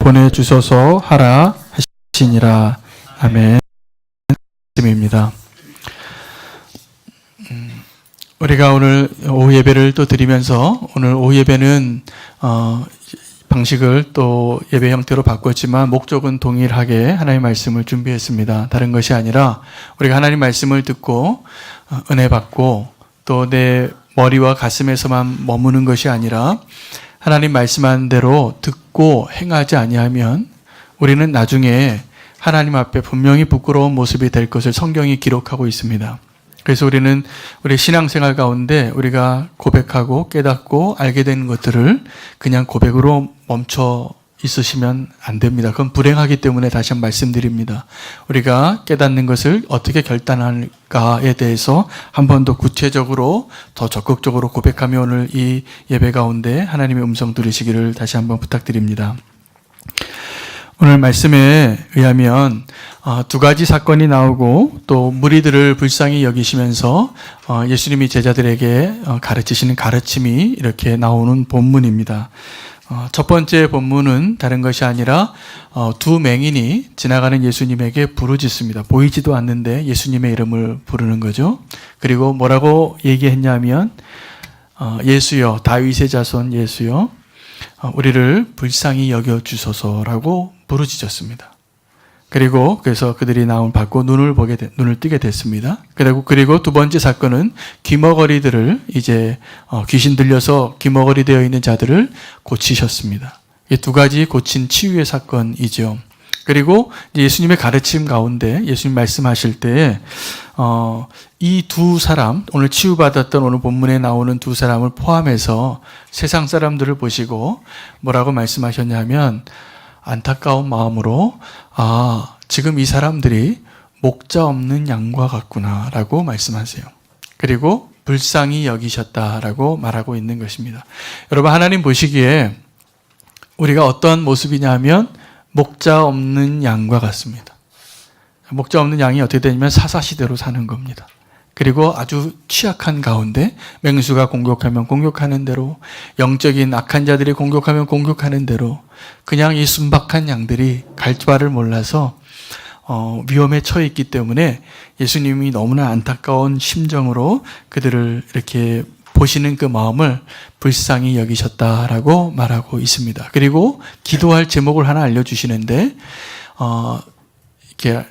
보내주소서 하라 하시니라. 아멘. 말씀입니다. 우리가 오늘 오후 예배를 또 드리면서 오늘 오후 예배는 방식을 또 예배 형태로 바꿨지만 목적은 동일하게 하나님의 말씀을 준비했습니다. 다른 것이 아니라 우리가 하나님 말씀을 듣고 은혜 받고 또 내 머리와 가슴에서만 머무는 것이 아니라 하나님 말씀한 대로 듣고 행하지 아니하면 우리는 나중에 하나님 앞에 분명히 부끄러운 모습이 될 것을 성경이 기록하고 있습니다. 그래서 우리는 우리 신앙생활 가운데 우리가 고백하고 깨닫고 알게 되는 것들을 그냥 고백으로 멈춰 있으시면 안 됩니다. 그건 불행하기 때문에 다시 한번 말씀드립니다. 우리가 깨닫는 것을 어떻게 결단할까에 대해서 한 번 더 구체적으로 더 적극적으로 고백하며 오늘 이 예배 가운데 하나님의 음성 들으시기를 다시 한번 부탁드립니다. 오늘 말씀에 의하면 두 가지 사건이 나오고 또 무리들을 불쌍히 여기시면서 예수님이 제자들에게 가르치시는 가르침이 이렇게 나오는 본문입니다. 첫 번째 본문은 다른 것이 아니라 두 맹인이 지나가는 예수님에게 부르짖습니다. 보이지도 않는데 예수님의 이름을 부르는 거죠. 그리고 뭐라고 얘기했냐면 예수여, 다윗의 자손 예수여, 우리를 불쌍히 여겨주소서라고 부르짖었습니다. 그래서 그들이 나온 받고 눈을 뜨게 됐습니다. 그리고 두 번째 사건은 귀머거리들을 이제 귀신 들려서 귀머거리 되어 있는 자들을 고치셨습니다. 이 두 가지 고친 치유의 사건이죠. 그리고 예수님의 가르침 가운데 예수님 말씀하실 때 이 두 사람, 오늘 치유받았던 오늘 본문에 나오는 두 사람을 포함해서 세상 사람들을 보시고 뭐라고 말씀하셨냐면 안타까운 마음으로 지금 이 사람들이 목자 없는 양과 같구나 라고 말씀하세요. 그리고 불쌍히 여기셨다라고 말하고 있는 것입니다. 여러분, 하나님 보시기에 우리가 어떤 모습이냐 하면 목자 없는 양과 같습니다. 목자 없는 양이 어떻게 되냐면 사사시대로 사는 겁니다. 그리고 아주 취약한 가운데 맹수가 공격하면 공격하는 대로, 영적인 악한 자들이 공격하면 공격하는 대로 그냥 이 순박한 양들이 갈 바를 몰라서 위험에 처해 있기 때문에 예수님이 너무나 안타까운 심정으로 그들을 이렇게 보시는 그 마음을 불쌍히 여기셨다라고 말하고 있습니다. 그리고 기도할 제목을 하나 알려주시는데 이렇게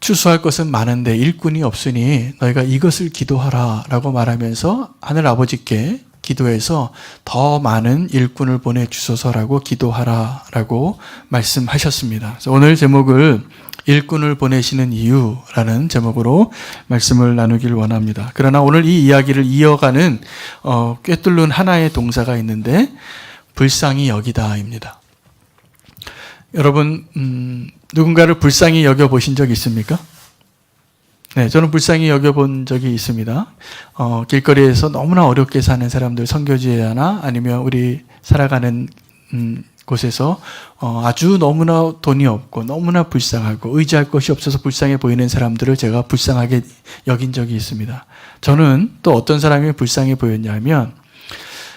추수할 것은 많은데 일꾼이 없으니 너희가 이것을 기도하라 라고 말하면서 하늘 아버지께 기도해서 더 많은 일꾼을 보내주소서라고 기도하라 라고 말씀하셨습니다. 그래서 오늘 제목을 일꾼을 보내시는 이유라는 제목으로 말씀을 나누길 원합니다. 그러나 오늘 이 이야기를 이어가는 꿰뚫는 하나의 동사가 있는데 불쌍히 여기다입니다. 여러분, 누군가를 불쌍히 여겨보신 적 있습니까? 네, 저는 불쌍히 여겨본 적이 있습니다. 길거리에서 너무나 어렵게 사는 사람들 선교지에나 아니면 우리 살아가는 곳에서 아주 너무나 돈이 없고 너무나 불쌍하고 의지할 것이 없어서 불쌍해 보이는 사람들을 제가 불쌍하게 여긴 적이 있습니다. 저는 또 어떤 사람이 불쌍해 보였냐면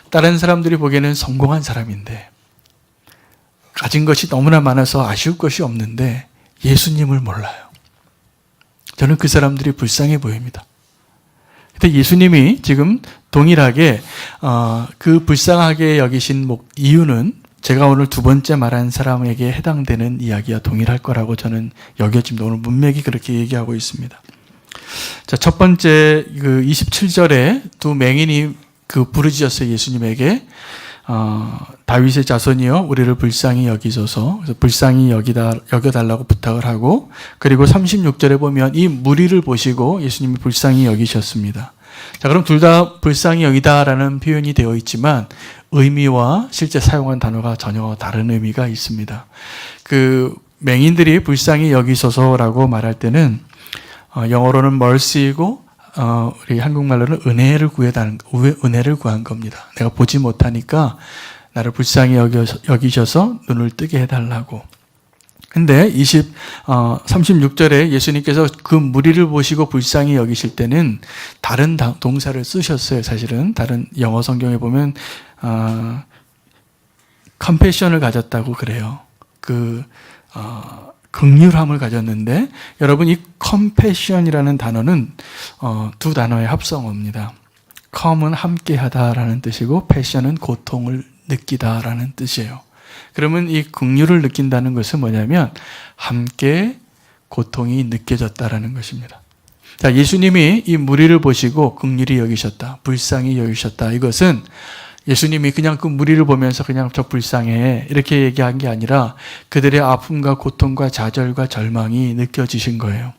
다른 사람들이 보기에는 성공한 사람인데 가진 것이 너무나 많아서 아쉬울 것이 없는데 예수님을 몰라요. 저는 그 사람들이 불쌍해 보입니다. 근데 예수님이 지금 동일하게 그 불쌍하게 여기신 이유는 제가 오늘 두 번째 말한 사람에게 해당되는 이야기와 동일할 거라고 저는 여겨집니다. 오늘 문맥이 그렇게 얘기하고 있습니다. 자, 첫 번째 그 27절에 두 맹인이 부르짖었어요. 예수님에게 다윗의 자손이여 우리를 불쌍히 여기소서. 그래서 불쌍히 여겨달라고 부탁을 하고, 그리고 36절에 보면 이 무리를 보시고 예수님이 불쌍히 여기셨습니다. 자, 그럼 둘 다 불쌍히 여기다라는 표현이 되어 있지만 의미와 실제 사용한 단어가 전혀 다른 의미가 있습니다. 그 맹인들이 불쌍히 여기소서라고 말할 때는 영어로는 mercy이고 우리 한국말로는 은혜를 구한 겁니다. 내가 보지 못하니까 나를 불쌍히 여기셔서 눈을 뜨게 해달라고. 근데 36절에 예수님께서 그 무리를 보시고 불쌍히 여기실 때는 다른 동사를 쓰셨어요. 사실은 다른 영어 성경에 보면 컴패션을 가졌다고 그래요. 긍휼함을 가졌는데, 여러분 이 compassion이라는 단어는 두 단어의 합성어입니다. com은 함께하다라는 뜻이고 passion은 고통을 느끼다라는 뜻이에요. 그러면 이 긍휼을 느낀다는 것은 뭐냐면 함께 고통이 느껴졌다라는 것입니다. 자, 예수님이 이 무리를 보시고 긍휼히 여기셨다, 불쌍히 여기셨다. 이것은 예수님이 그냥 그 무리를 보면서 그냥 저 불쌍해 이렇게 얘기한 게 아니라 그들의 아픔과 고통과 좌절과 절망이 느껴지신 거예요.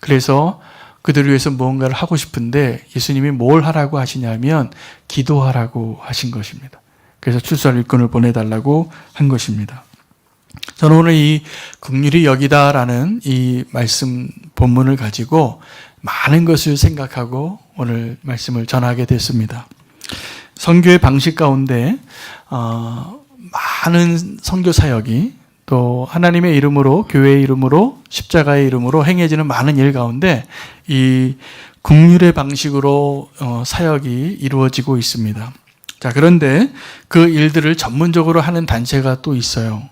그래서 그들을 위해서 무언가를 하고 싶은데 예수님이 뭘 하라고 하시냐면 기도하라고 하신 것입니다. 그래서 출산 일꾼을 보내달라고 한 것입니다. 저는 오늘 이 긍휼히 여기다라는 이 말씀 본문을 가지고 많은 것을 생각하고 오늘 말씀을 전하게 됐습니다. 선교의 방식 가운데 많은 선교 사역이 또 하나님의 이름으로, 교회의 이름으로, 십자가의 이름으로 행해지는 많은 일 가운데 이 긍휼의 방식으로 사역이 이루어지고 있습니다. 자, 그런데 그 일들을 전문적으로 하는 단체가 또 있어요.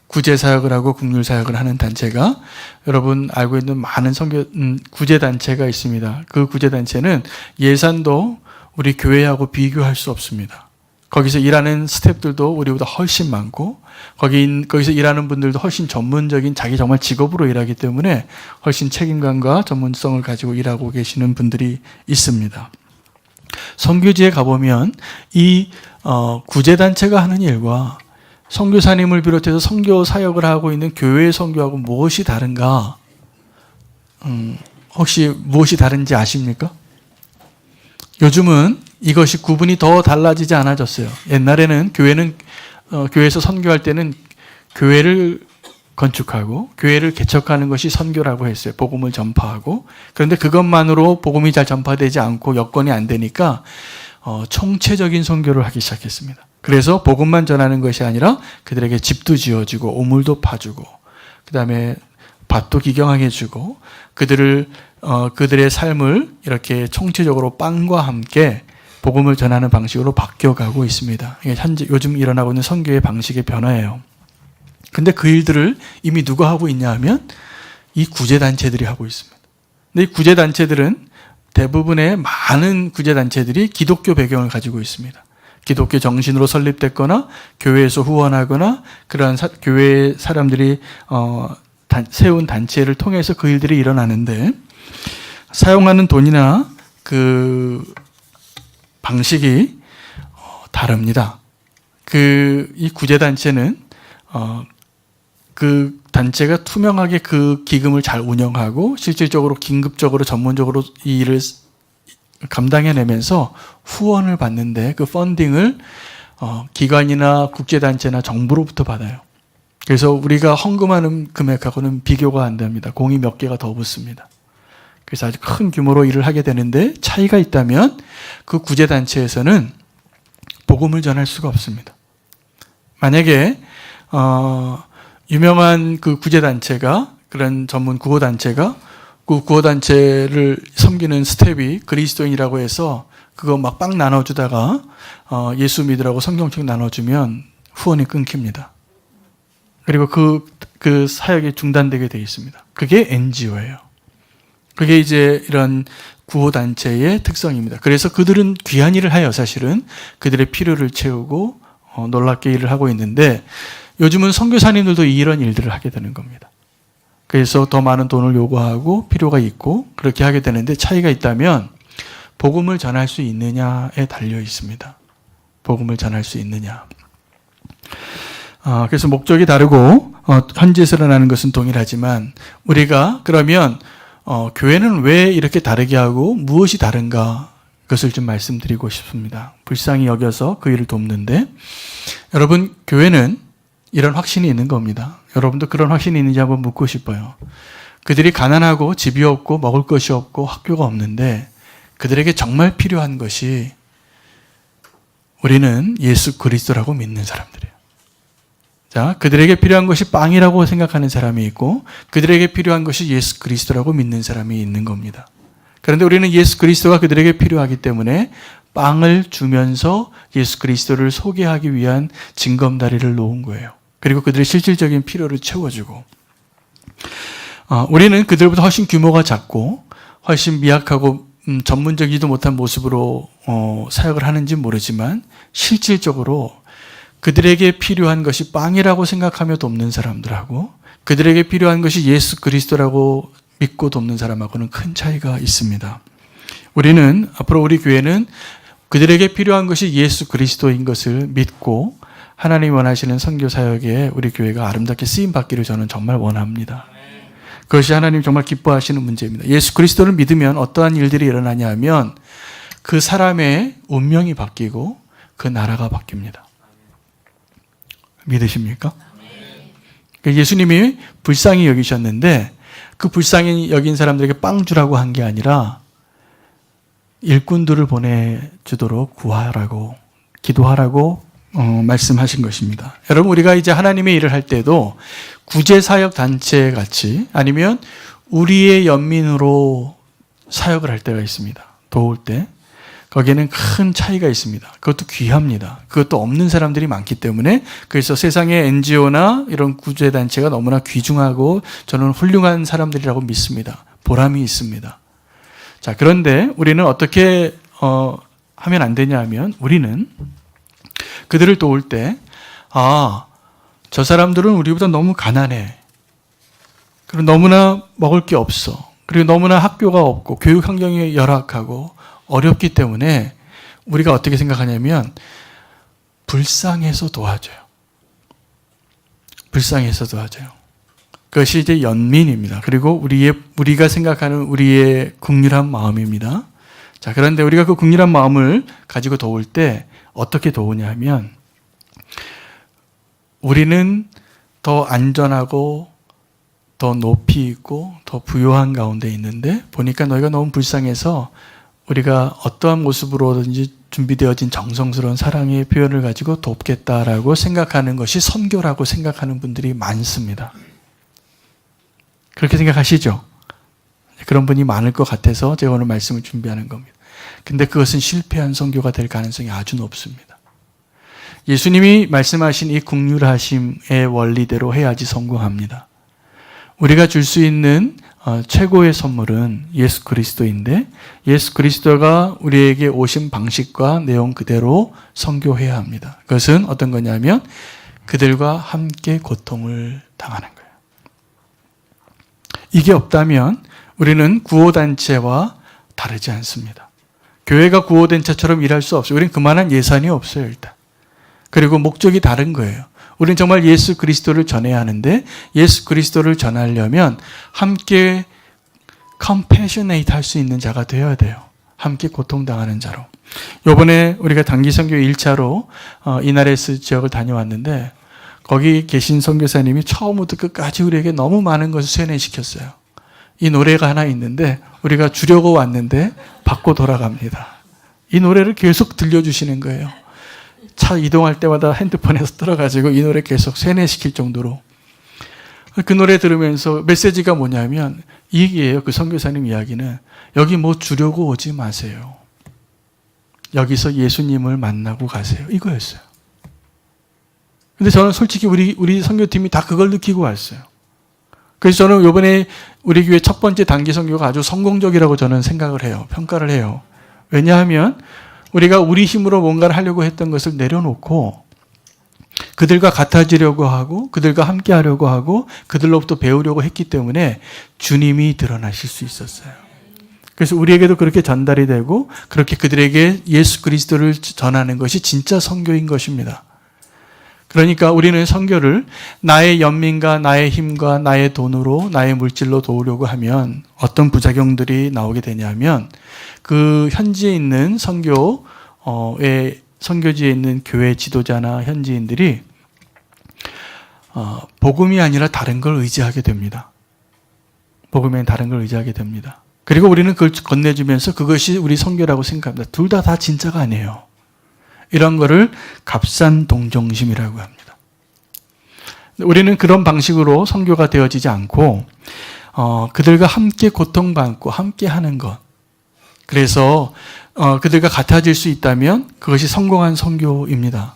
구제사역을 하고 긍휼사역을 하는 단체가, 여러분 알고 있는 많은 구제단체가 있습니다. 그 구제단체는 예산도 우리 교회하고 비교할 수 없습니다. 거기서 일하는 스태프들도 우리보다 훨씬 많고 거기서 일하는 분들도 훨씬 전문적인 자기 정말 직업으로 일하기 때문에 훨씬 책임감과 전문성을 가지고 일하고 계시는 분들이 있습니다. 선교지에 가보면 이 구제단체가 하는 일과 선교사님을 비롯해서 선교 사역을 하고 있는 교회의 선교하고 무엇이 다른가? 혹시 무엇이 다른지 아십니까? 요즘은 이것이 구분이 더 달라지지 않아졌어요. 옛날에는 교회에서 선교할 때는 교회를 건축하고 교회를 개척하는 것이 선교라고 했어요. 복음을 전파하고. 그런데 그것만으로 복음이 잘 전파되지 않고 여건이 안 되니까 총체적인 선교를 하기 시작했습니다. 그래서 복음만 전하는 것이 아니라 그들에게 집도 지어주고 오물도 파주고 그다음에 밭도 기경하게 해주고 그들의 삶을 이렇게 총체적으로 빵과 함께 복음을 전하는 방식으로 바뀌어가고 있습니다. 이게 현재 요즘 일어나고 있는 선교의 방식의 변화예요. 근데 그 일들을 이미 누가 하고 있냐 하면 이 구제단체들이 하고 있습니다. 근데 이 구제단체들은 대부분의 많은 구제단체들이 기독교 배경을 가지고 있습니다. 기독교 정신으로 설립됐거나 교회에서 후원하거나 그러한 교회 사람들이 세운 단체를 통해서 그 일들이 일어나는데 사용하는 돈이나 그 방식이 다릅니다. 이 구제단체는 그 단체가 투명하게 그 기금을 잘 운영하고 실질적으로 긴급적으로 전문적으로 이 일을 감당해내면서 후원을 받는데 그 펀딩을 기관이나 국제단체나 정부로부터 받아요. 그래서 우리가 헌금하는 금액하고는 비교가 안 됩니다. 공이 몇 개가 더 붙습니다. 그래서 아주 큰 규모로 일을 하게 되는데 차이가 있다면 그 구제단체에서는 복음을 전할 수가 없습니다. 만약에 유명한 그 구제단체가 그런 전문 구호단체가 그 구호단체를 섬기는 스텝이 그리스도인이라고 해서 그거 막 빵 나눠주다가 예수 믿으라고 성경책 나눠주면 후원이 끊깁니다. 그리고 그 사역이 중단되게 되어 있습니다. 그게 NGO예요. 그게 이제 이런 구호단체의 특성입니다. 그래서 그들은 귀한 일을 하여 사실은 그들의 필요를 채우고 놀랍게 일을 하고 있는데 요즘은 선교사님들도 이런 일들을 하게 되는 겁니다. 그래서 더 많은 돈을 요구하고 필요가 있고 그렇게 하게 되는데 차이가 있다면 복음을 전할 수 있느냐에 달려 있습니다. 복음을 전할 수 있느냐. 그래서 목적이 다르고 현지에서 일어나는 것은 동일하지만 우리가 그러면 교회는 왜 이렇게 다르게 하고 무엇이 다른가 그것을 좀 말씀드리고 싶습니다. 불쌍히 여겨서 그 일을 돕는데 여러분 교회는 이런 확신이 있는 겁니다. 여러분도 그런 확신이 있는지 한번 묻고 싶어요. 그들이 가난하고 집이 없고 먹을 것이 없고 학교가 없는데 그들에게 정말 필요한 것이 우리는 예수 그리스도라고 믿는 사람들이에요. 자, 그들에게 필요한 것이 빵이라고 생각하는 사람이 있고 그들에게 필요한 것이 예수 그리스도라고 믿는 사람이 있는 겁니다. 그런데 우리는 예수 그리스도가 그들에게 필요하기 때문에 빵을 주면서 예수 그리스도를 소개하기 위한 징검다리를 놓은 거예요. 그리고 그들의 실질적인 필요를 채워주고, 우리는 그들보다 훨씬 규모가 작고 훨씬 미약하고 전문적이지도 못한 모습으로 사역을 하는지 모르지만 실질적으로 그들에게 필요한 것이 빵이라고 생각하며 돕는 사람들하고 그들에게 필요한 것이 예수 그리스도라고 믿고 돕는 사람하고는 큰 차이가 있습니다. 우리는 앞으로 우리 교회는 그들에게 필요한 것이 예수 그리스도인 것을 믿고 하나님 원하시는 선교 사역에 우리 교회가 아름답게 쓰임 받기를 저는 정말 원합니다. 그것이 하나님 정말 기뻐하시는 문제입니다. 예수 그리스도를 믿으면 어떠한 일들이 일어나냐 하면 그 사람의 운명이 바뀌고 그 나라가 바뀝니다. 믿으십니까? 예수님이 불쌍히 여기셨는데 그 불쌍히 여긴 사람들에게 빵 주라고 한 게 아니라 일꾼들을 보내주도록 구하라고 기도하라고 말씀하신 것입니다. 여러분, 우리가 이제 하나님의 일을 할 때도 구제사역 단체 같이 아니면 우리의 연민으로 사역을 할 때가 있습니다. 도울 때 거기에는 큰 차이가 있습니다. 그것도 귀합니다. 그것도 없는 사람들이 많기 때문에 그래서 세상의 NGO나 이런 구제단체가 너무나 귀중하고 저는 훌륭한 사람들이라고 믿습니다. 보람이 있습니다. 자, 그런데 우리는 어떻게 하면 안 되냐 하면 우리는 그들을 도울 때 저 사람들은 우리보다 너무 가난해. 그리고 너무나 먹을 게 없어. 그리고 너무나 학교가 없고 교육 환경이 열악하고 어렵기 때문에 우리가 어떻게 생각하냐면 불쌍해서 도와줘요. 불쌍해서 도와줘요. 그것이 이제 연민입니다. 그리고 우리가 생각하는 우리의 긍휼한 마음입니다. 자, 그런데 우리가 그 긍휼한 마음을 가지고 도울 때 어떻게 도우냐 하면 우리는 더 안전하고 더 높이 있고 더 부유한 가운데 있는데 보니까 너희가 너무 불쌍해서 우리가 어떠한 모습으로든지 준비되어진 정성스러운 사랑의 표현을 가지고 돕겠다라고 생각하는 것이 선교라고 생각하는 분들이 많습니다. 그렇게 생각하시죠? 그런 분이 많을 것 같아서 제가 오늘 말씀을 준비하는 겁니다. 근데 그것은 실패한 선교가 될 가능성이 아주 높습니다. 예수님이 말씀하신 이 긍휼하심의 원리대로 해야지 성공합니다. 우리가 줄 수 있는 최고의 선물은 예수 그리스도인데 예수 그리스도가 우리에게 오신 방식과 내용 그대로 선교해야 합니다. 그것은 어떤 거냐면 그들과 함께 고통을 당하는 거예요. 이게 없다면 우리는 구호단체와 다르지 않습니다. 교회가 구호단체처럼 일할 수 없어요. 우리는 그만한 예산이 없어요, 일단. 그리고 목적이 다른 거예요. 우리는 정말 예수 그리스도를 전해야 하는데 예수 그리스도를 전하려면 함께 compassionate 할 수 있는 자가 되어야 돼요. 함께 고통당하는 자로. 이번에 우리가 단기 선교 1차로 이나레스 지역을 다녀왔는데 거기 계신 선교사님이 처음부터 끝까지 우리에게 너무 많은 것을 세뇌시켰어요. 이 노래가 하나 있는데 우리가 주려고 왔는데 받고 돌아갑니다. 이 노래를 계속 들려주시는 거예요. 차 이동할 때마다 핸드폰에서 들어가지고 이 노래 계속 세뇌시킬 정도로. 그 노래 들으면서 메시지가 뭐냐면 이 얘기예요. 그 선교사님 이야기는 여기 뭐 주려고 오지 마세요. 여기서 예수님을 만나고 가세요. 이거였어요. 근데 저는 솔직히 우리 선교팀이 다 그걸 느끼고 왔어요. 그래서 저는 이번에 우리 교회 첫 번째 단기 선교가 아주 성공적이라고 저는 생각을 해요. 평가를 해요. 왜냐하면 우리가 우리 힘으로 뭔가를 하려고 했던 것을 내려놓고 그들과 같아지려고 하고 그들과 함께 하려고 하고 그들로부터 배우려고 했기 때문에 주님이 드러나실 수 있었어요. 그래서 우리에게도 그렇게 전달이 되고 그렇게 그들에게 예수 그리스도를 전하는 것이 진짜 선교인 것입니다. 그러니까 우리는 선교를 나의 연민과 나의 힘과 나의 돈으로 나의 물질로 도우려고 하면 어떤 부작용들이 나오게 되냐면 그 현지에 있는 선교지에 있는 교회 지도자나 현지인들이 복음이 아니라 다른 걸 의지하게 됩니다. 복음이 아니라 다른 걸 의지하게 됩니다. 그리고 우리는 그걸 건네주면서 그것이 우리 선교라고 생각합니다. 둘 다 진짜가 아니에요. 이런 거를 값싼 동정심이라고 합니다. 우리는 그런 방식으로 선교가 되어지지 않고 그들과 함께 고통받고 함께 하는 것. 그래서 그들과 같아질 수 있다면 그것이 성공한 선교입니다.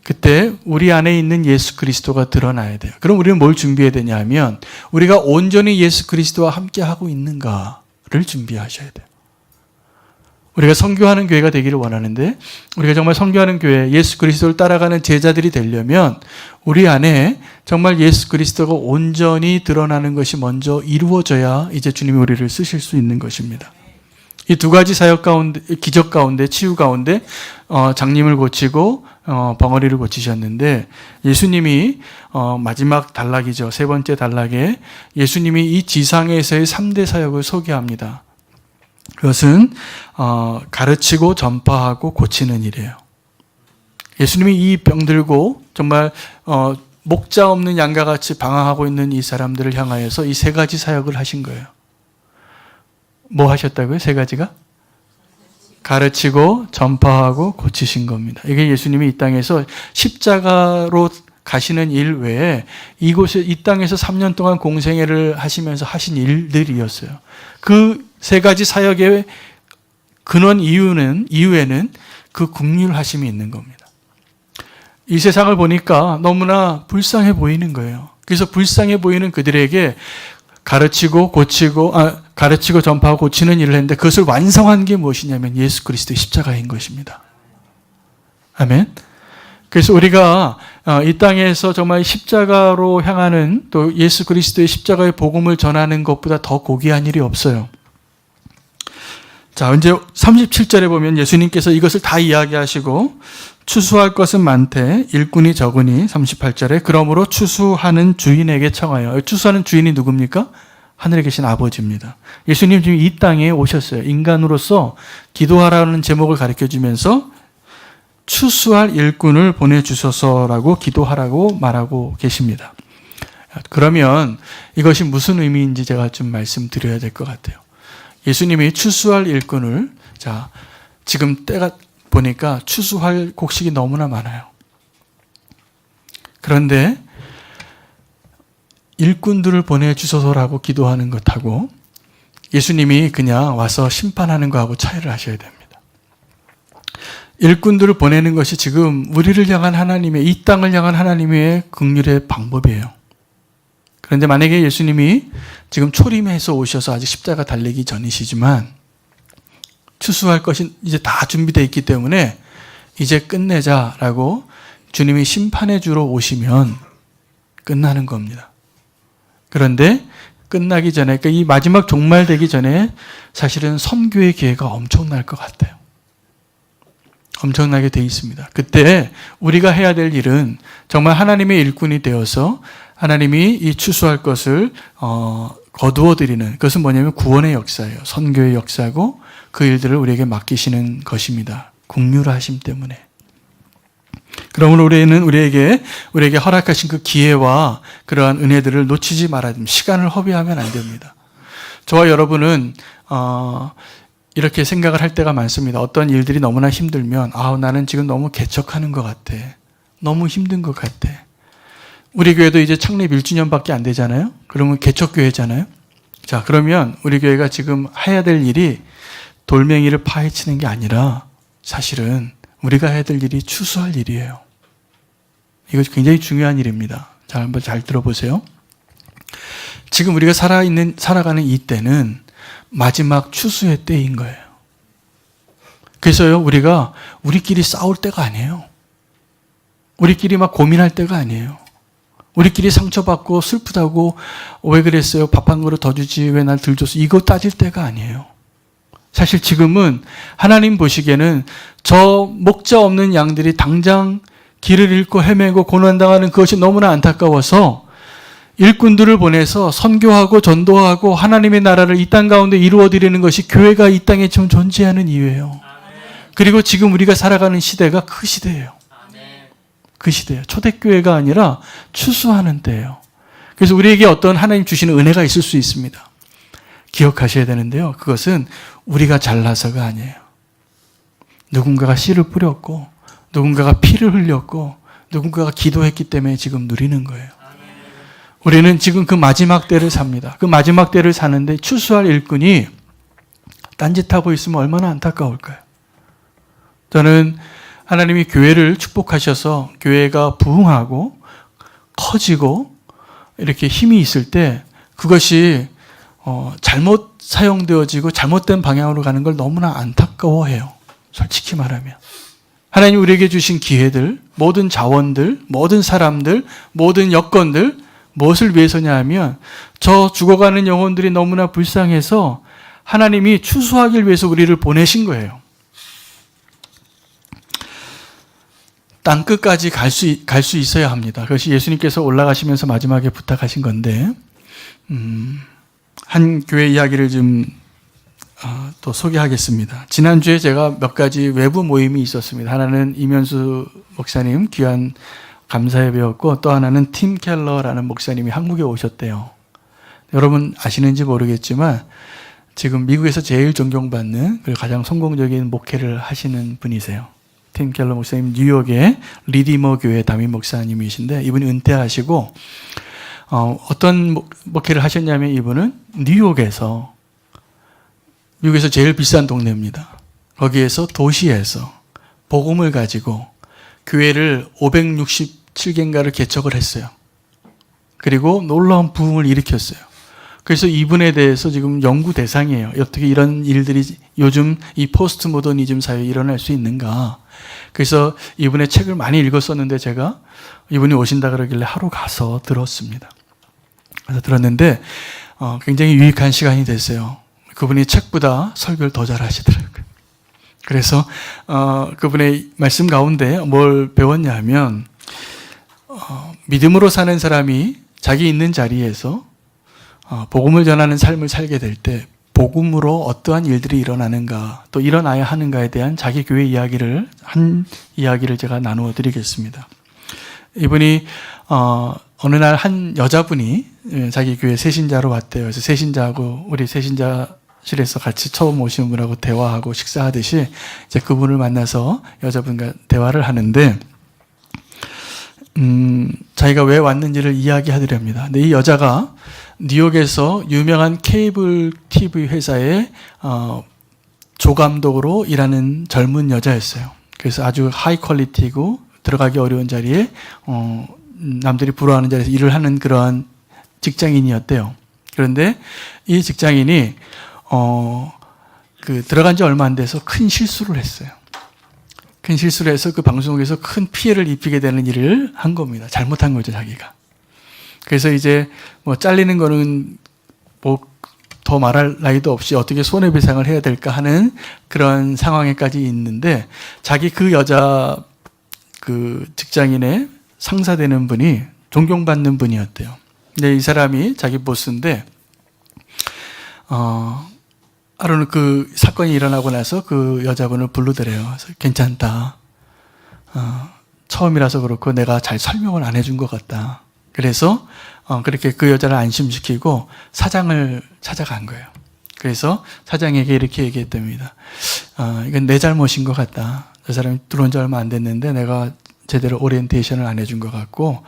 그때 우리 안에 있는 예수 그리스도가 드러나야 돼요. 그럼 우리는 뭘 준비해야 되냐 하면 우리가 온전히 예수 그리스도와 함께 하고 있는가를 준비하셔야 돼요. 우리가 선교하는 교회가 되기를 원하는데 우리가 정말 선교하는 교회, 예수 그리스도를 따라가는 제자들이 되려면 우리 안에 정말 예수 그리스도가 온전히 드러나는 것이 먼저 이루어져야 이제 주님이 우리를 쓰실 수 있는 것입니다. 이 두 가지 사역 가운데, 기적 가운데, 치유 가운데 장님을 고치고 벙어리를 고치셨는데 예수님이 마지막 단락이죠. 세 번째 단락에 예수님이 이 지상에서의 3대 사역을 소개합니다. 그것은 가르치고 전파하고 고치는 일이에요. 예수님이 이 병들고 정말 목자 없는 양과 같이 방황하고 있는 이 사람들을 향하여서 이 세 가지 사역을 하신 거예요. 뭐 하셨다고요? 세 가지가? 가르치고 전파하고 고치신 겁니다. 이게 예수님이 이 땅에서 십자가로 가시는 일 외에 이 땅에서 3년 동안 공생애를 하시면서 하신 일들이었어요. 그 세 가지 사역의 근원 이유에는 그 긍휼하심이 있는 겁니다. 이 세상을 보니까 너무나 불쌍해 보이는 거예요. 그래서 불쌍해 보이는 그들에게 가르치고 전파하고 고치는 일을 했는데 그것을 완성한 게 무엇이냐면 예수 그리스도의 십자가인 것입니다. 아멘. 그래서 우리가 이 땅에서 정말 십자가로 향하는 또 예수 그리스도의 십자가의 복음을 전하는 것보다 더 고귀한 일이 없어요. 자, 이제 37절에 보면 예수님께서 이것을 다 이야기하시고 추수할 것은 많되 일꾼이 적으니 38절에 그러므로 추수하는 주인에게 청하여. 추수하는 주인이 누굽니까? 하늘에 계신 아버지입니다. 예수님 지금 이 땅에 오셨어요. 인간으로서 기도하라는 제목을 가르쳐주면서 추수할 일꾼을 보내주소서라고 기도하라고 말하고 계십니다. 그러면 이것이 무슨 의미인지 제가 좀 말씀드려야 될 것 같아요. 예수님이 추수할 일꾼을, 지금 때가 보니까 추수할 곡식이 너무나 많아요. 그런데 일꾼들을 보내주소서라고 기도하는 것하고 예수님이 그냥 와서 심판하는 거하고 차이를 하셔야 됩니다. 일꾼들을 보내는 것이 지금 우리를 향한 하나님의, 이 땅을 향한 하나님의 긍휼의 방법이에요. 그런데 만약에 예수님이 지금 초림해서 오셔서 아직 십자가 달리기 전이시지만 추수할 것이 이제 다 준비되어 있기 때문에 이제 끝내자라고 주님이 심판해 주러 오시면 끝나는 겁니다. 그런데 끝나기 전에, 그러니까 이 마지막 종말되기 전에 사실은 선교의 기회가 엄청날 것 같아요. 엄청나게 돼 있습니다. 그때 우리가 해야 될 일은 정말 하나님의 일꾼이 되어서 하나님이 이 추수할 것을 거두어 드리는, 그것은 뭐냐면 구원의 역사예요. 선교의 역사고 그 일들을 우리에게 맡기시는 것입니다. 긍휼하심 때문에. 그러므로 우리는 우리에게 허락하신 그 기회와 그러한 은혜들을 놓치지 말아야 됩니다. 시간을 허비하면 안 됩니다. 저와 여러분은 이렇게 생각을 할 때가 많습니다. 어떤 일들이 너무나 힘들면 나는 지금 너무 개척하는 것 같아. 너무 힘든 것 같아. 우리 교회도 이제 창립 1주년밖에 안 되잖아요. 그러면 개척교회잖아요. 자, 그러면 우리 교회가 지금 해야 될 일이 돌멩이를 파헤치는 게 아니라 사실은 우리가 해야 될 일이 추수할 일이에요. 이거 굉장히 중요한 일입니다. 자, 한번 잘 들어보세요. 지금 우리가 살아가는 이 때는 마지막 추수의 때인 거예요. 그래서요, 우리가 우리끼리 싸울 때가 아니에요. 우리끼리 막 고민할 때가 아니에요. 우리끼리 상처받고 슬프다고 왜 그랬어요? 밥 한 그릇 더 주지 왜 날 덜 줬어? 이거 따질 때가 아니에요. 사실 지금은 하나님 보시기에는 저 목자 없는 양들이 당장 길을 잃고 헤매고 고난당하는 그것이 너무나 안타까워서 일꾼들을 보내서 선교하고 전도하고 하나님의 나라를 이 땅 가운데 이루어드리는 것이 교회가 이 땅에 지금 존재하는 이유예요. 그리고 지금 우리가 살아가는 시대가 그 시대예요. 그 시대예요. 초대교회가 아니라 추수하는 때예요. 그래서 우리에게 어떤 하나님 주시는 은혜가 있을 수 있습니다. 기억하셔야 되는데요. 그것은 우리가 잘나서가 아니에요. 누군가가 씨를 뿌렸고 누군가가 피를 흘렸고 누군가가 기도했기 때문에 지금 누리는 거예요. 우리는 지금 그 마지막 때를 삽니다. 그 마지막 때를 사는데 추수할 일꾼이 딴짓하고 있으면 얼마나 안타까울까요? 저는 하나님이 교회를 축복하셔서 교회가 부흥하고 커지고 이렇게 힘이 있을 때 그것이 잘못 사용되어지고 잘못된 방향으로 가는 걸 너무나 안타까워해요. 솔직히 말하면. 하나님 우리에게 주신 기회들, 모든 자원들, 모든 사람들, 모든 여건들 무엇을 위해서냐 하면 저 죽어가는 영혼들이 너무나 불쌍해서 하나님이 추수하기 위해서 우리를 보내신 거예요. 땅끝까지 갈 수 있어야 합니다. 그것이 예수님께서 올라가시면서 마지막에 부탁하신 건데 한 교회 이야기를 좀 또 소개하겠습니다. 지난주에 제가 몇 가지 외부 모임이 있었습니다. 하나는 이면수 목사님 귀한 감사회 배웠고 또 하나는 팀 켈러라는 목사님이 한국에 오셨대요. 여러분 아시는지 모르겠지만 지금 미국에서 제일 존경받는 그리고 가장 성공적인 목회를 하시는 분이세요. 팀 켈러 목사님 뉴욕의 리디머 교회 담임 목사님이신데 이분이 은퇴하시고 어떤 목회를 하셨냐면 이분은 뉴욕에서 미국에서 제일 비싼 동네입니다. 거기에서 도시에서 복음을 가지고 교회를 567개인가를 개척을 했어요. 그리고 놀라운 부흥을 일으켰어요. 그래서 이분에 대해서 지금 연구 대상이에요. 어떻게 이런 일들이 요즘 이 포스트 모더니즘 사회에 일어날 수 있는가. 그래서 이분의 책을 많이 읽었었는데 제가 이분이 오신다 그러길래 하루 가서 들었습니다. 그래서 들었는데 굉장히 유익한 시간이 됐어요. 그분이 책보다 설교를 더 잘하시더라고요. 그래서 그분의 말씀 가운데 뭘 배웠냐 하면 믿음으로 사는 사람이 자기 있는 자리에서 복음을 전하는 삶을 살게 될 때 복음으로 어떠한 일들이 일어나는가 또 일어나야 하는가에 대한 자기 교회 이야기를 제가 나누어 드리겠습니다. 이분이 어느 날 한 여자분이 자기 교회 새신자로 왔대요. 그래서 새신자하고 우리 새신자실에서 같이 처음 오신 분하고 대화하고 식사하듯이 이제 그분을 만나서 여자분과 대화를 하는데 자기가 왜 왔는지를 이야기하더랍니다. 근데 이 여자가 뉴욕에서 유명한 케이블 TV 회사의 조감독으로 일하는 젊은 여자였어요. 그래서 아주 하이 퀄리티고 들어가기 어려운 자리에 남들이 부러워하는 자리에서 일을 하는 그러한 직장인이었대요. 그런데 이 직장인이 들어간 지 얼마 안 돼서 큰 실수를 했어요. 큰 실수를 해서 그 방송국에서 큰 피해를 입히게 되는 일을 한 겁니다. 잘못한 거죠, 자기가. 그래서 이제 뭐 잘리는 거는 뭐 더 말할 나이도 없이 어떻게 손해배상을 해야 될까 하는 그런 상황에까지 있는데 자기 그 여자 그 직장인의 상사되는 분이 존경받는 분이었대요. 근데 이 사람이 자기 보스인데 하루는 그 사건이 일어나고 나서 그 여자분을 부르더래요. 그래서 괜찮다. 처음이라서 그렇고 내가 잘 설명을 안 해준 것 같다. 그래서 그렇게 그 여자를 안심시키고 사장을 찾아간 거예요. 그래서 사장에게 이렇게 얘기했답니다. 이건 내 잘못인 것 같다. 저 사람이 들어온 지 얼마 안 됐는데 내가 제대로 오리엔테이션을 안 해준 것 같고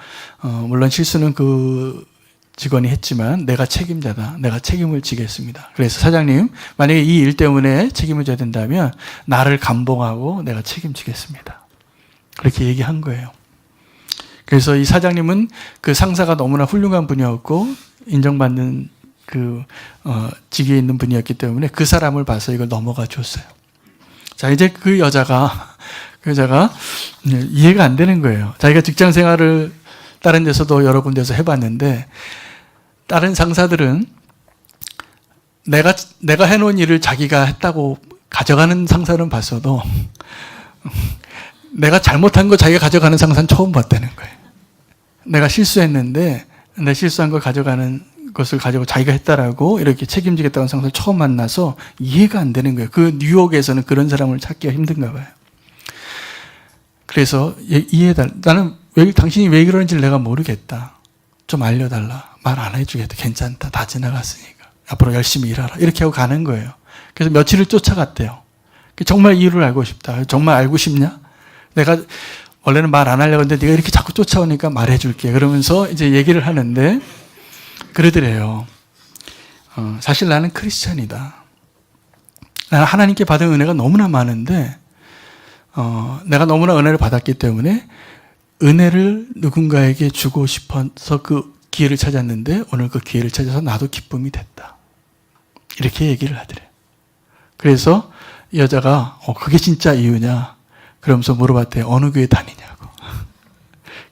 물론 실수는 그 직원이 했지만 내가 책임자다. 내가 책임을 지겠습니다. 그래서 사장님 만약에 이 일 때문에 책임을 져야 된다면 나를 감봉하고 내가 책임지겠습니다. 그렇게 얘기한 거예요. 그래서 이 사장님은 그 상사가 너무나 훌륭한 분이었고 인정받는 그 직위에 있는 분이었기 때문에 그 사람을 봐서 이걸 넘어가 줬어요. 자, 이제 그 여자가 이해가 안 되는 거예요. 자기가 직장 생활을 다른 데서도 여러 군데서 해봤는데 다른 상사들은 내가 해놓은 일을 자기가 했다고 가져가는 상사는 봤어도 내가 잘못한 거 자기가 가져가는 상사는 처음 봤다는 거예요. 내가 실수했는데 내 실수한 걸 가져가는 것을 가지고 자기가 했다라고 이렇게 책임지겠다는 상사를 처음 만나서 이해가 안 되는 거예요. 그 뉴욕에서는 그런 사람을 찾기가 힘든가 봐요. 그래서 이해해달라. 나는 당신이 왜 그러는지를 내가 모르겠다. 좀 알려달라. 말 안 해주겠다. 괜찮다. 다 지나갔으니까. 앞으로 열심히 일하라. 이렇게 하고 가는 거예요. 그래서 며칠을 쫓아갔대요. 정말 이유를 알고 싶다. 정말 알고 싶냐? 내가 원래는 말 안 하려고 했는데 네가 이렇게 자꾸 쫓아오니까 말해줄게. 그러면서 이제 얘기를 하는데 그러더래요. 사실 나는 크리스찬이다. 나는 하나님께 받은 은혜가 너무나 많은데 내가 너무나 은혜를 받았기 때문에 은혜를 누군가에게 주고 싶어서 그 기회를 찾았는데 오늘 그 기회를 찾아서 나도 기쁨이 됐다. 이렇게 얘기를 하더래요. 그래서 이 여자가 그게 진짜 이유냐? 그러면서 물어봤대요. 어느 교회 다니냐고.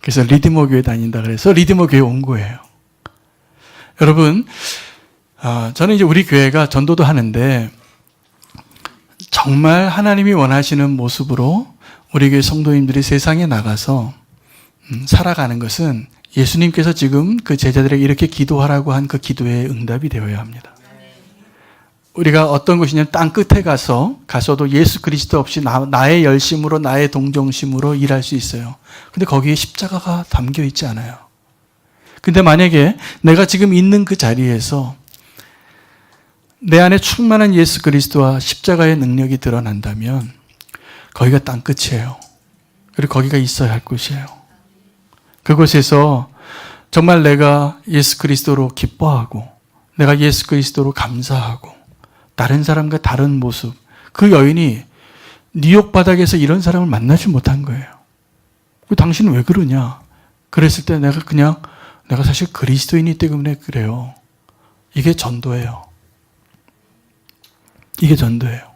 그래서 리디머 교회 다닌다 그래서 리디머 교회 온 거예요. 여러분, 저는 이제 우리 교회가 전도도 하는데 정말 하나님이 원하시는 모습으로 우리 교회 성도님들이 세상에 나가서 살아가는 것은 예수님께서 지금 그 제자들에게 이렇게 기도하라고 한 그 기도의 응답이 되어야 합니다. 우리가 어떤 곳이냐면 땅 끝에 가서도 예수 그리스도 없이 나의 열심으로 나의 동정심으로 일할 수 있어요. 근데 거기에 십자가가 담겨 있지 않아요. 근데 만약에 내가 지금 있는 그 자리에서 내 안에 충만한 예수 그리스도와 십자가의 능력이 드러난다면 거기가 땅 끝이에요. 그리고 거기가 있어야 할 곳이에요. 그곳에서 정말 내가 예수 그리스도로 기뻐하고 내가 예수 그리스도로 감사하고 다른 사람과 다른 모습, 그 여인이 뉴욕 바닥에서 이런 사람을 만나지 못한 거예요. 당신은 왜 그러냐? 그랬을 때 내가 사실 그리스도인이기 때문에 그래요. 이게 전도예요. 이게 전도예요.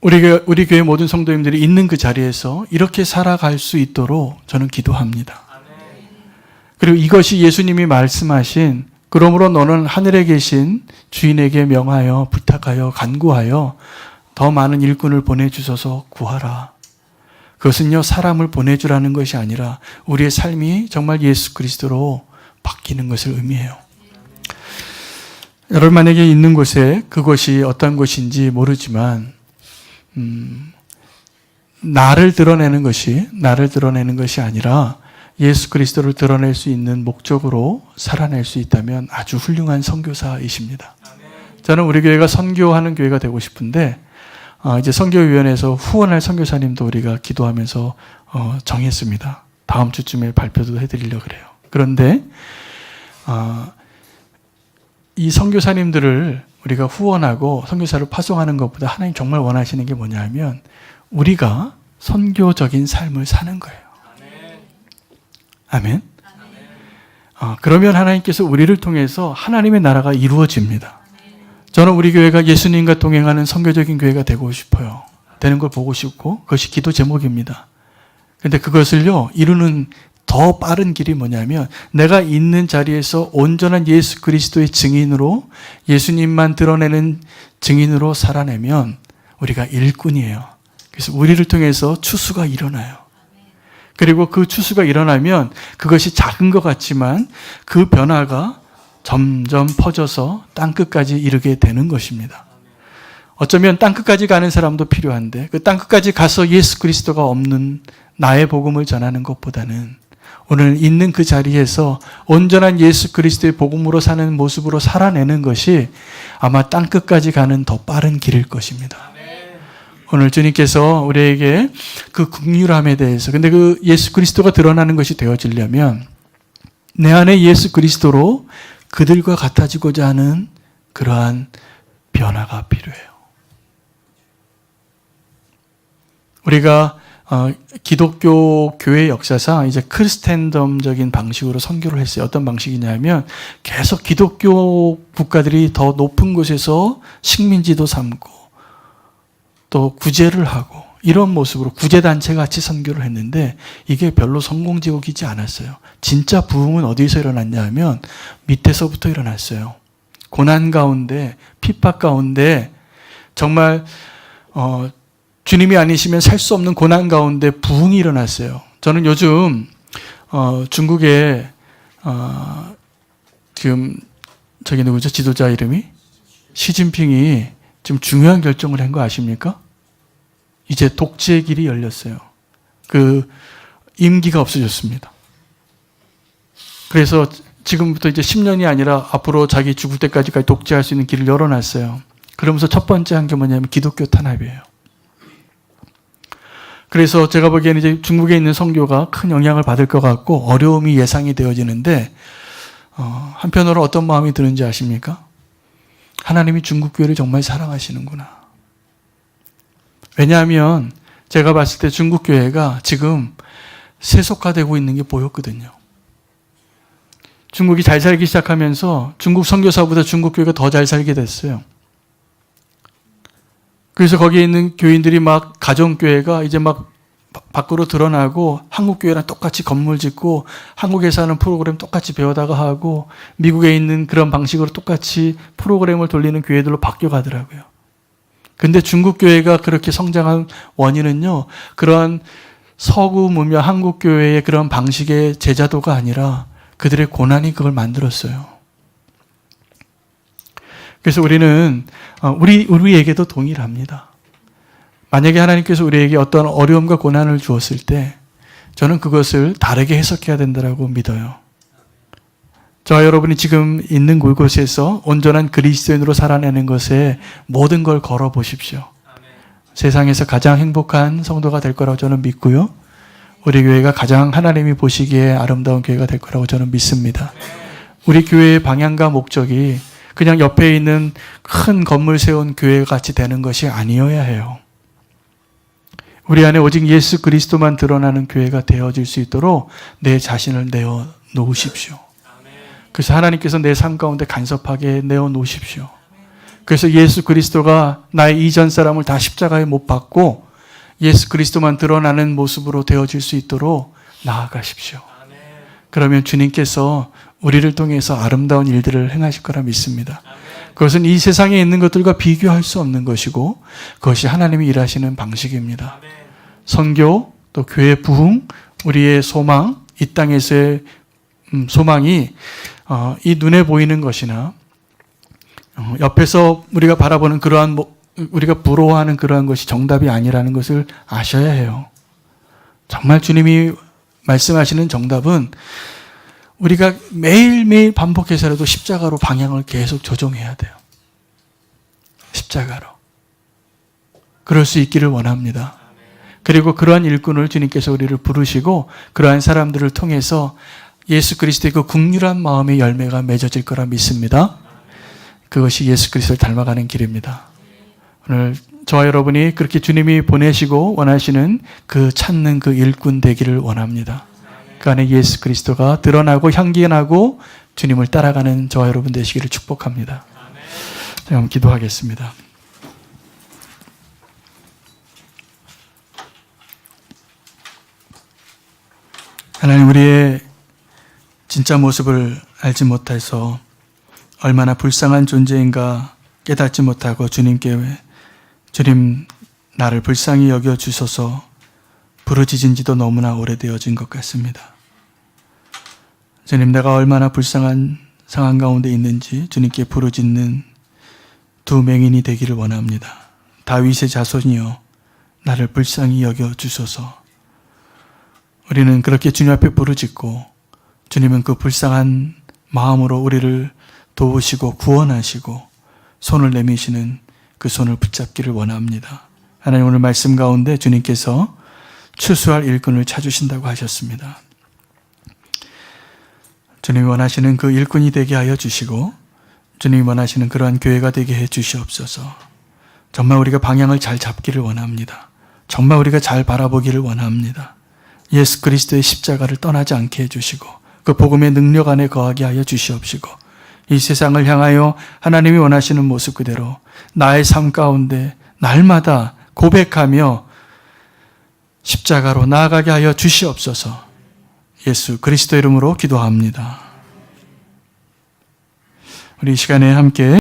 우리 교회 모든 성도님들이 있는 그 자리에서 이렇게 살아갈 수 있도록 저는 기도합니다. 그리고 이것이 예수님이 말씀하신 그러므로 너는 하늘에 계신 주인에게 명하여 부탁하여 간구하여 더 많은 일꾼을 보내주셔서 구하라. 그것은요, 사람을 보내주라는 것이 아니라 우리의 삶이 정말 예수 그리스도로 바뀌는 것을 의미해요. 여러분 만약에 있는 곳에 그것이 어떤 곳인지 모르지만 나를 드러내는 것이 아니라 예수 그리스도를 드러낼 수 있는 목적으로 살아낼 수 있다면 아주 훌륭한 선교사이십니다. 저는 우리 교회가 선교하는 교회가 되고 싶은데 이제 선교위원회에서 후원할 선교사님도 우리가 기도하면서 정했습니다. 다음 주쯤에 발표도 해드리려고 그래요. 그런데 이 선교사님들을 우리가 후원하고 선교사를 파송하는 것보다 하나님 정말 원하시는 게 뭐냐면 우리가 선교적인 삶을 사는 거예요. 아멘. 그러면 하나님께서 우리를 통해서 하나님의 나라가 이루어집니다. 저는 우리 교회가 예수님과 동행하는 선교적인 교회가 되고 싶어요. 되는 걸 보고 싶고 그것이 기도 제목입니다. 그런데 그것을요 이루는 더 빠른 길이 뭐냐면 내가 있는 자리에서 온전한 예수 그리스도의 증인으로 예수님만 드러내는 증인으로 살아내면 우리가 일꾼이에요. 그래서 우리를 통해서 추수가 일어나요. 그리고 그 추수가 일어나면 그것이 작은 것 같지만 그 변화가 점점 퍼져서 땅끝까지 이르게 되는 것입니다. 어쩌면 땅끝까지 가는 사람도 필요한데 그 땅끝까지 가서 예수 그리스도가 없는 나의 복음을 전하는 것보다는 오늘 있는 그 자리에서 온전한 예수 그리스도의 복음으로 사는 모습으로 살아내는 것이 아마 땅끝까지 가는 더 빠른 길일 것입니다. 오늘 주님께서 우리에게 그 긍휼함에 대해서 근데 그 예수 그리스도가 드러나는 것이 되어지려면 내 안에 예수 그리스도로 그들과 같아지고자 하는 그러한 변화가 필요해요. 우리가 기독교 교회 역사상 이제 크리스텐덤적인 방식으로 선교를 했어요. 어떤 방식이냐면 계속 기독교 국가들이 더 높은 곳에서 식민지도 삼고 또 구제를 하고 이런 모습으로 구제단체 같이 선교를 했는데 이게 별로 성공지옥이지 않았어요. 진짜 부흥은 어디서 일어났냐 하면 밑에서부터 일어났어요. 고난 가운데 핍박 가운데 정말 주님이 아니시면 살 수 없는 고난 가운데 부흥이 일어났어요. 저는 요즘 중국에 지금 저기 누구죠? 지도자 이름이? 시진핑이 지금 중요한 결정을 한 거 아십니까? 이제 독재의 길이 열렸어요. 그 임기가 없어졌습니다. 그래서 지금부터 이제 10년이 아니라 앞으로 자기 죽을 때까지 독재할 수 있는 길을 열어놨어요. 그러면서 첫 번째 한 게 뭐냐면 기독교 탄압이에요. 그래서 제가 보기에는 이제 중국에 있는 선교가 큰 영향을 받을 것 같고 어려움이 예상이 되어지는데 한편으로 어떤 마음이 드는지 아십니까? 하나님이 중국 교회를 정말 사랑하시는구나. 왜냐하면 제가 봤을 때 중국 교회가 지금 세속화되고 있는 게 보였거든요. 중국이 잘 살기 시작하면서 중국 선교사보다 중국 교회가 더 잘 살게 됐어요. 그래서 거기에 있는 교인들이 막 가정교회가 이제 막 밖으로 드러나고 한국 교회랑 똑같이 건물 짓고 한국에서 하는 프로그램 똑같이 배우다가 하고 미국에 있는 그런 방식으로 똑같이 프로그램을 돌리는 교회들로 바뀌어 가더라고요. 근데 중국 교회가 그렇게 성장한 원인은요, 그런 서구 문명 한국 교회의 그런 방식의 제자도가 아니라 그들의 고난이 그걸 만들었어요. 그래서 우리는 우리에게도 동일합니다. 만약에 하나님께서 우리에게 어떤 어려움과 고난을 주었을 때 저는 그것을 다르게 해석해야 된다고 믿어요. 저와 여러분이 지금 있는 곳에서 온전한 그리스도인으로 살아내는 것에 모든 걸 걸어보십시오. 세상에서 가장 행복한 성도가 될 거라고 저는 믿고요. 우리 교회가 가장 하나님이 보시기에 아름다운 교회가 될 거라고 저는 믿습니다. 우리 교회의 방향과 목적이 그냥 옆에 있는 큰 건물 세운 교회 같이 되는 것이 아니어야 해요. 우리 안에 오직 예수 그리스도만 드러나는 교회가 되어질 수 있도록 내 자신을 내어 놓으십시오. 그래서 하나님께서 내 삶 가운데 간섭하게 내어 놓으십시오. 그래서 예수 그리스도가 나의 이전 사람을 다 십자가에 못 박고 예수 그리스도만 드러나는 모습으로 되어질 수 있도록 나아가십시오. 그러면 주님께서 우리를 통해서 아름다운 일들을 행하실 거라 믿습니다. 그것은 이 세상에 있는 것들과 비교할 수 없는 것이고 그것이 하나님이 일하시는 방식입니다. 선교, 또 교회 부흥, 우리의 소망, 이 땅에서의 소망이 이 눈에 보이는 것이나 옆에서 우리가 바라보는 그러한 우리가 부러워하는 그러한 것이 정답이 아니라는 것을 아셔야 해요. 정말 주님이 말씀하시는 정답은 우리가 매일매일 반복해서라도 십자가로 방향을 계속 조정해야 돼요. 십자가로. 그럴 수 있기를 원합니다. 그리고 그러한 일꾼을 주님께서 우리를 부르시고 그러한 사람들을 통해서 예수 그리스도의 그 긍휼한 마음의 열매가 맺어질 거라 믿습니다. 그것이 예수 그리스도를 닮아가는 길입니다. 오늘 저와 여러분이 그렇게 주님이 보내시고 원하시는 그 찾는 그 일꾼 되기를 원합니다. 그 안에 예수 그리스도가 드러나고 향기나고 주님을 따라가는 저와 여러분 되시기를 축복합니다. 자, 한번 기도하겠습니다. 하나님, 우리의 진짜 모습을 알지 못해서 얼마나 불쌍한 존재인가 깨닫지 못하고 주님 나를 불쌍히 여겨주셔서 부르짖은 지도 너무나 오래되어진 것 같습니다. 주님, 내가 얼마나 불쌍한 상황 가운데 있는지 주님께 부르짖는 두 맹인이 되기를 원합니다. 다윗의 자손이여 나를 불쌍히 여겨주소서. 우리는 그렇게 주님 앞에 부르짖고 주님은 그 불쌍한 마음으로 우리를 도우시고 구원하시고 손을 내미시는 그 손을 붙잡기를 원합니다. 하나님, 오늘 말씀 가운데 주님께서 추수할 일꾼을 찾으신다고 하셨습니다. 주님이 원하시는 그 일꾼이 되게 하여 주시고 주님이 원하시는 그러한 교회가 되게 해 주시옵소서. 정말 우리가 방향을 잘 잡기를 원합니다. 정말 우리가 잘 바라보기를 원합니다. 예수 그리스도의 십자가를 떠나지 않게 해주시고 그 복음의 능력 안에 거하게 하여 주시옵시고 이 세상을 향하여 하나님이 원하시는 모습 그대로 나의 삶 가운데 날마다 고백하며 십자가로 나아가게 하여 주시옵소서. 예수 그리스도 이름으로 기도합니다. 우리 이 시간에 함께